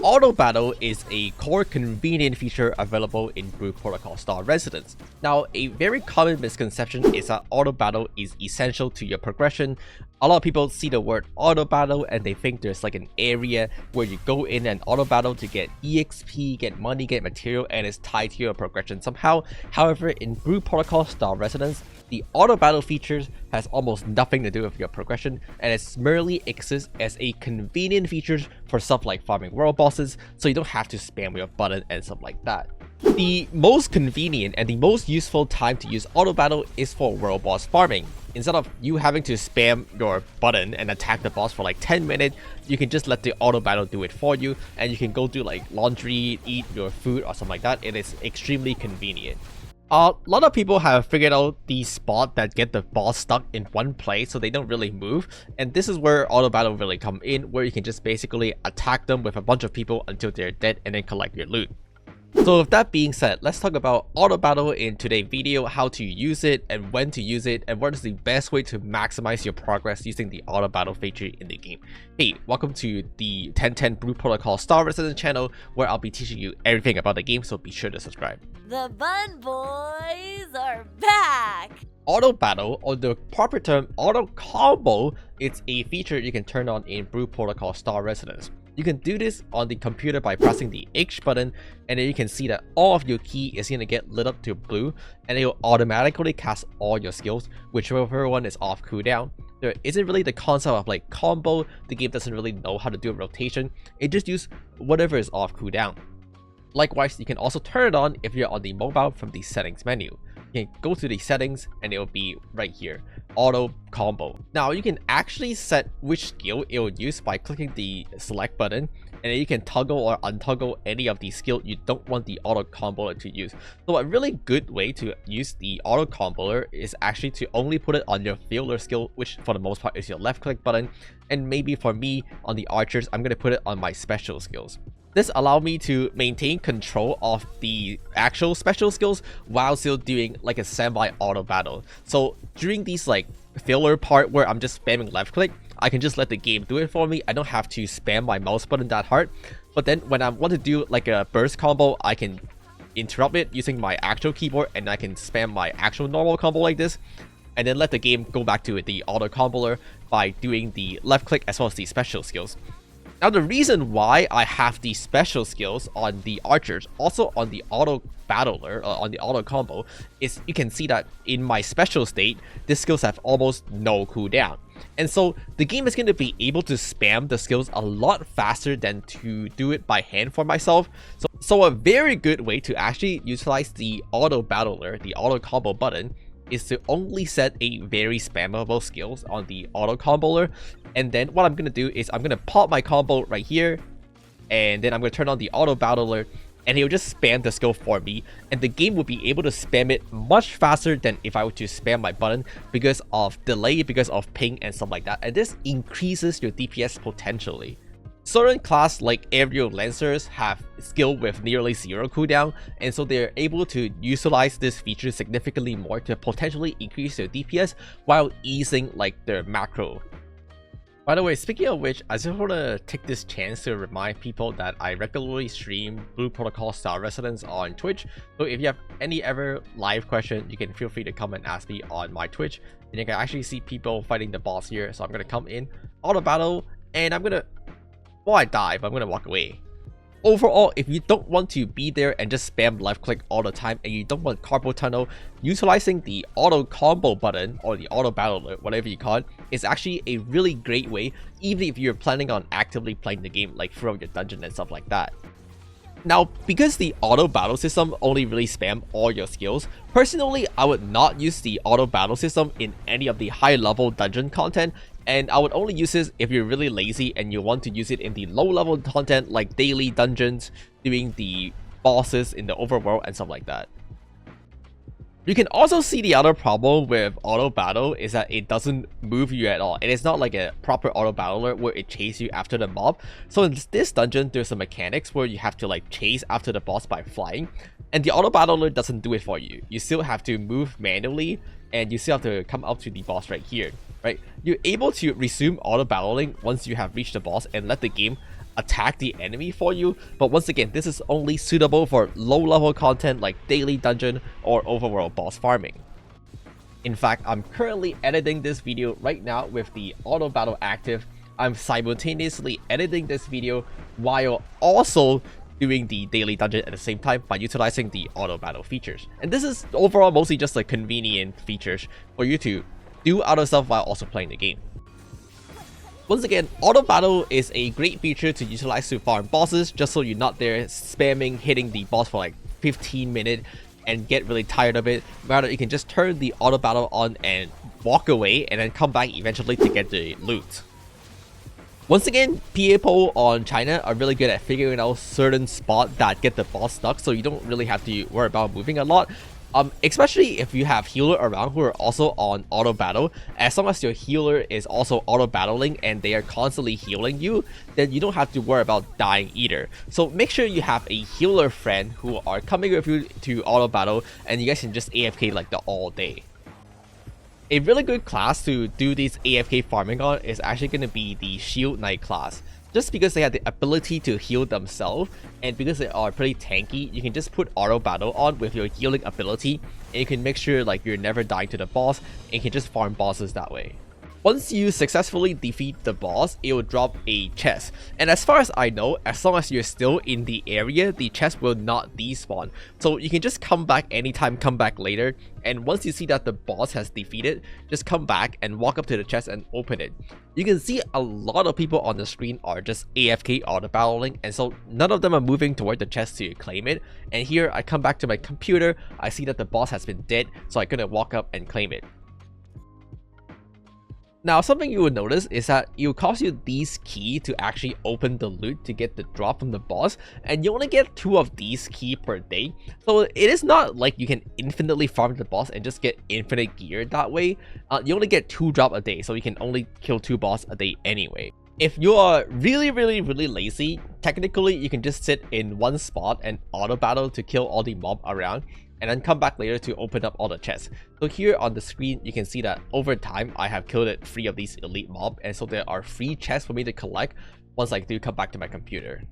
Auto Battle is a core convenient feature available in Brew Protocol Star Residence. Now, a very common misconception is that Auto Battle is essential to your progression. A lot of people see the word Auto Battle and they think there's like an area where you go in and Auto Battle to get EXP, get money, get material, and it's tied to your progression somehow. However, in Brew Protocol Star Residence, the Auto Battle features has almost nothing to do with your progression, and it merely exists as a convenient feature for stuff like farming world bosses, so you don't have to spam your button and stuff like that. The most convenient and the most useful time to use Auto Battle is for world boss farming. Instead of you having to spam your button and attack the boss for like 10 minutes, you can just let the Auto Battle do it for you, and you can go do like laundry, eat your food or something like that. It is extremely convenient. A lot of people have figured out the spot that get the boss stuck in one place so they don't really move, and this is where Auto Battle really come in, where you can just basically attack them with a bunch of people until they're dead and then collect your loot. So with that being said, let's talk about Auto Battle in today's video, how to use it and when to use it, and what is the best way to maximize your progress using the Auto Battle feature in the game. Hey, welcome to the Tenten Brew Protocol Star Residence channel, where I'll be teaching you everything about the game, so be sure to subscribe. The Bun Boys are back! Auto Battle, or the proper term Auto Combo, it's a feature you can turn on in Brew Protocol Star Residence. You can do this on the computer by pressing the H button, and then you can see that all of your key is going to get lit up to blue, and it will automatically cast all your skills, whichever one is off cooldown. There isn't really the concept of like combo. The game doesn't really know how to do a rotation. It just uses whatever is off cooldown. Likewise, you can also turn it on if you're on the mobile from the settings menu. You can go to the settings and it will be right here, Auto Combo. Now you can actually set which skill it will use by clicking the select button, and then you can toggle or untoggle any of the skill you don't want the Auto Comboer to use. So a really good way to use the Auto Comboer is actually to only put it on your fielder skill, which for the most part is your left click button, and maybe for me on the archers, I'm going to put it on my special skills. This allows me to maintain control of the actual special skills while still doing like a semi-auto battle. So during these like filler part where I'm just spamming left click, I can just let the game do it for me. I don't have to spam my mouse button that hard. But then when I want to do like a burst combo, I can interrupt it using my actual keyboard, and I can spam my actual normal combo like this, and then let the game go back to the auto comboer by doing the left click as well as the special skills. Now the reason why I have the special skills on the archers, also on the auto battler, on the auto combo, is you can see that in my special state, these skills have almost no cooldown. And so the game is going to be able to spam the skills a lot faster than to do it by hand for myself. So a very good way to actually utilize the auto battler, the auto combo button, is to only set a very spammable skills on the auto comboer, and then what I'm gonna do is I'm gonna pop my combo right here, and then I'm gonna turn on the auto battler, and he'll just spam the skill for me, and the game will be able to spam it much faster than if I were to spam my button because of delay, because of ping and stuff like that, and this increases your DPS potentially. Certain class like aerial lancers have skill with nearly zero cooldown, and so they're able to utilize this feature significantly more to potentially increase their DPS while easing like their macro. By the way, speaking of which, I just want to take this chance to remind people that I regularly stream Brew Protocol Star Residence on Twitch. So if you have any ever live question, you can feel free to come and ask me on my Twitch, and you can actually see people fighting the boss here. So I'm gonna come in auto battle, and I'm gonna, before I dive, I'm gonna walk away. Overall, if you don't want to be there and just spam left click all the time, and you don't want carpal tunnel, utilizing the auto combo button or the auto battle, whatever you call it, is actually a really great way, even if you're planning on actively playing the game like throughout your dungeon and stuff like that. Now, because the auto battle system only really spam all your skills, personally I would not use the auto battle system in any of the high level dungeon content, and I would only use this if you're really lazy and you want to use it in the low level content like daily dungeons, doing the bosses in the overworld and stuff like that. You can also see the other problem with auto battle is that it doesn't move you at all. It is not like a proper auto battler where it chases you after the mob. So in this dungeon, there's some mechanics where you have to like chase after the boss by flying, and the auto battler doesn't do it for you. You still have to move manually, and you still have to come up to the boss right here, right? You're able to resume auto battling once you have reached the boss and let the game attack the enemy for you, but once again, this is only suitable for low-level content like daily dungeon or overworld boss farming. In fact, I'm currently editing this video right now with the auto battle active. I'm simultaneously editing this video while also doing the daily dungeon at the same time by utilizing the auto battle features. And this is overall mostly just like convenient features for you to do other stuff while also playing the game. Once again, auto battle is a great feature to utilize to farm bosses, just so you're not there spamming hitting the boss for like 15 minutes and get really tired of it. Rather, you can just turn the auto battle on and walk away and then come back eventually to get the loot. Once again, people on China are really good at figuring out certain spots that get the boss stuck, so you don't really have to worry about moving a lot. Especially if you have healer around who are also on auto battle. As long as your healer is also auto battling and they are constantly healing you, then you don't have to worry about dying either. So make sure you have a healer friend who are coming with you to auto battle, and you guys can just AFK like the all day. A really good class to do these AFK farming on is actually going to be the Shield Knight class. Just because they have the ability to heal themselves, and because they are pretty tanky, you can just put auto battle on with your healing ability, and you can make sure like you're never dying to the boss, and you can just farm bosses that way. Once you successfully defeat the boss, it will drop a chest. And as far as I know, as long as you're still in the area, the chest will not despawn. So you can just come back anytime, come back later. And once you see that the boss has defeated, just come back and walk up to the chest and open it. You can see a lot of people on the screen are just AFK auto battling, and so none of them are moving toward the chest to claim it. And here I come back to my computer, I see that the boss has been dead, so I'm gonna walk up and claim it. Now, something you will notice is that it will cost you these keys to actually open the loot to get the drop from the boss, and you only get 2 of these keys per day. So it is not like you can infinitely farm the boss and just get infinite gear that way. You only get 2 drop a day, so you can only kill 2 boss a day anyway. If you are really lazy, technically you can just sit in one spot and auto battle to kill all the mob around, and then come back later to open up all the chests. So here on the screen, you can see that over time, I have killed 3 of these elite mob, and so there are free chests for me to collect once I do come back to my computer.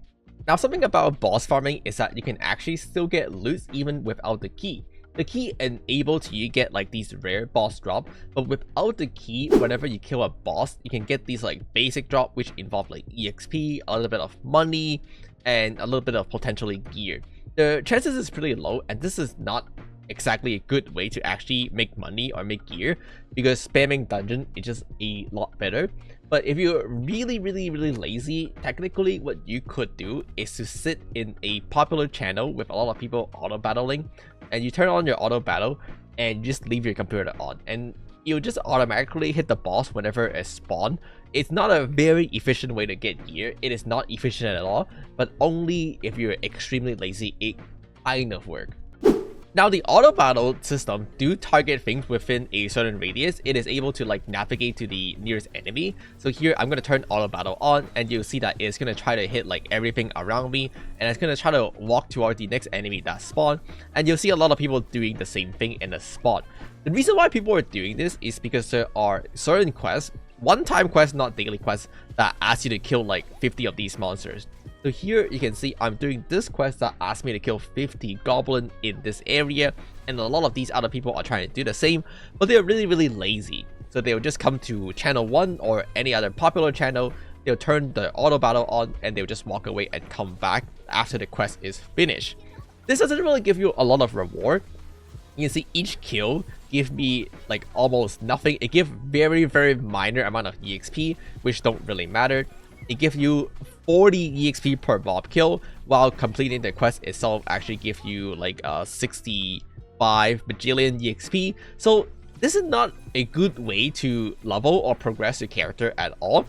Now, something about boss farming is that you can actually still get loot even without the key. The key enables you get like these rare boss drop, but without the key, whenever you kill a boss, you can get these like basic drop, which involve like EXP, a little bit of money, and a little bit of potentially gear. The chances is pretty low, and this is not exactly a good way to actually make money or make gear, because spamming dungeon is just a lot better. But if you're really lazy, technically what you could do is to sit in a popular channel with a lot of people auto battling, and you turn on your auto battle and just leave your computer on, and you'll just automatically hit the boss whenever it spawns. It's not a very efficient way to get gear. It is not efficient at all, but only if you're extremely lazy, it kind of works. Now, the auto battle system do target things within a certain radius. It is able to like navigate to the nearest enemy. So here I'm going to turn auto battle on, and you'll see that it's going to try to hit like everything around me, and it's going to try to walk toward the next enemy that spawned. And you'll see a lot of people doing the same thing in the spot. The reason why people are doing this is because there are certain quests, one-time quests, not daily quests, that ask you to kill like 50 of these monsters. So here you can see I'm doing this quest that asks me to kill 50 goblins in this area, and a lot of these other people are trying to do the same, but they're really lazy. So they'll just come to channel 1 or any other popular channel, they'll turn the auto battle on, and they'll just walk away and come back after the quest is finished. This doesn't really give you a lot of reward. You can see each kill give me like almost nothing. It gives very minor amount of EXP, which don't really matter. It gives you 40 EXP per mob kill, while completing the quest itself actually gives you like 65 bajillion EXP. So this is not a good way to level or progress your character at all.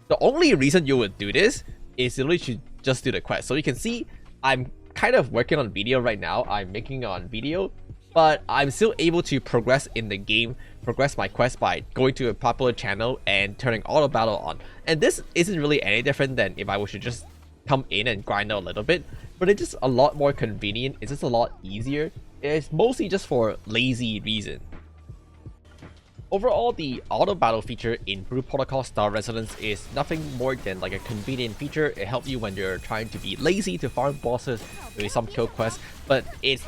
The only reason you would do this is literally to just do the quest. So you can see I'm kind of working on video right now. I'm making on video, but I'm still able to progress in the game, progress my quest by going to a popular channel and turning auto battle on. And this isn't really any different than if I were to just come in and grind out a little bit, but it's just a lot more convenient. It's just a lot easier. It's mostly just for lazy reason. Overall, the auto battle feature in Brew Protocol Star Residence is nothing more than like a convenient feature. It helps you when you're trying to be lazy to farm bosses, maybe some kill quests, but it's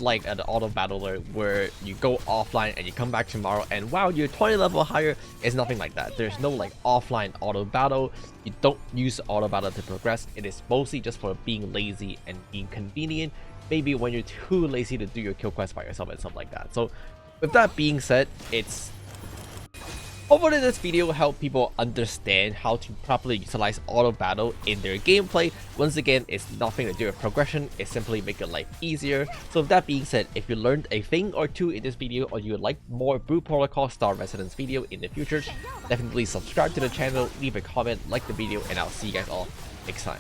like an auto battler where you go offline and you come back tomorrow and wow, you're 20 level higher. It's nothing like that. There's no like offline auto battle. You don't use auto battle to progress. It is mostly just for being lazy and being convenient. Maybe when you're too lazy to do your kill quest by yourself and stuff like that. So with that being said, hopefully this video will help people understand how to properly utilize auto battle in their gameplay. Once again, it's nothing to do with progression, it's simply make your life easier. So with that being said, if you learned a thing or two in this video, or you would like more Brew Protocol Star Residence video in the future, definitely subscribe to the channel, leave a comment, like the video, and I'll see you guys all next time.